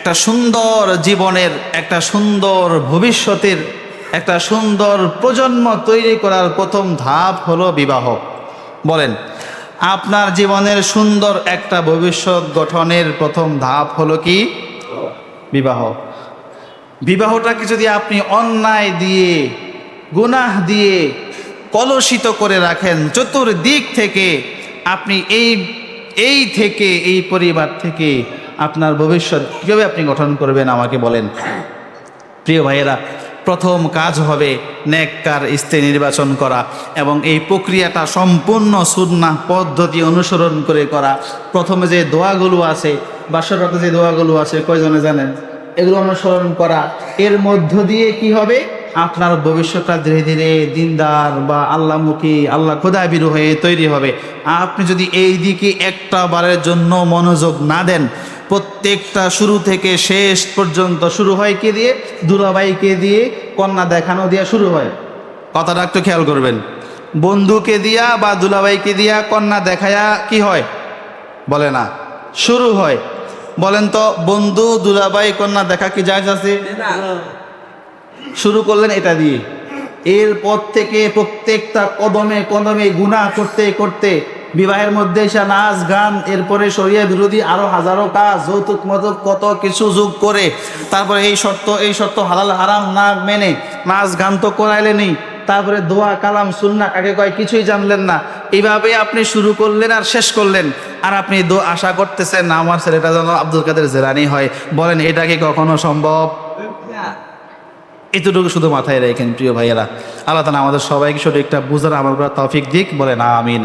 একটা সুন্দর জীবনের, একটা সুন্দর ভবিষ্যতের, একটা সুন্দর প্রজন্ম তৈরি করার প্রথম ধাপ হলো বিবাহ। বলেন, আপনার জীবনের সুন্দর একটা ভবিষ্যৎ গঠনের প্রথম ধাপ হলো কি? বিবাহ। বিবাহটাকে যদি আপনি অন্যায় দিয়ে, গুনাহ দিয়ে কলুষিত করে রাখেন চতুর্দিক থেকে, আপনি এই পরিবার থেকে আপনার ভবিষ্যৎ কীভাবে আপনি গঠন করবেন আমাকে বলেন। প্রিয় ভাইয়েরা, প্রথম কাজ হবে নেককার স্ত্রী নির্বাচন করা, এবং এই প্রক্রিয়াটা সম্পূর্ণ সুন্নাহ পদ্ধতি অনুসরণ করে করা। প্রথমে যে দোয়াগুলো আছে, বাসরাতে যে দোয়াগুলো আছে, কয়জনে জানেন? এগুলো অনুসরণ করা। এর মধ্য দিয়ে কি হবে? আপনার ভবিষ্যৎটা ধীরে ধীরে দিনদার বা আল্লাহমুখী, আল্লাহ খোদাবিরু হয়ে তৈরি হবে। আপনি যদি এই দিকে একটা বারের জন্য মনোযোগ না দেন, প্রত্যেকটা শুরু থেকে শেষ পর্যন্ত শুরু হয় কে দিয়ে? দুলাভাইকে দিয়ে, কন্যা দেখানো দিয়া শুরু হয়। কথাটা একটু খেয়াল করবেন। বন্ধুকে দিয়া বা দুলাভাইকে দিয়া কন্যা দেখায়া কি হয়? বলে না, শুরু হয়। বলেন তো, বন্ধু দুলাভাই কন্যা দেখা কি জায়েজ আছে? শুরু করলেন এটা দিয়ে। এরপর থেকে প্রত্যেকটা কদমে কদমে গুনাহ করতে করতে বিবাহের মধ্যে এসে নাচ গান, এরপরে শরিয়া বিরোধী আরো হাজারো কাজ, যৌতুক মতক কত কিছু যোগ করে, তারপরে এই শর্ত হালাল হারাম না মেনে নাচ গান তো করাইলেনই, তারপরে দোয়া কালাম সুন্নাহ কাকে কয় কিছুই জানলেন না। এইভাবে আপনি শুরু করলেন আর শেষ করলেন, আর আপনি আশা করতেছেন আমার ছেলেটা যেন আব্দুল কাদের জিলানী হয়। বলেন, এটা কি কখনো সম্ভব? এতটুকু শুধু মাথায় রেখেন প্রিয় ভাইয়েরা। আল্লাহ তাআলা আমাদের সবাইকে সঠিকটা বুঝার আমল করার তৌফিক দিক। বলেন আমিন।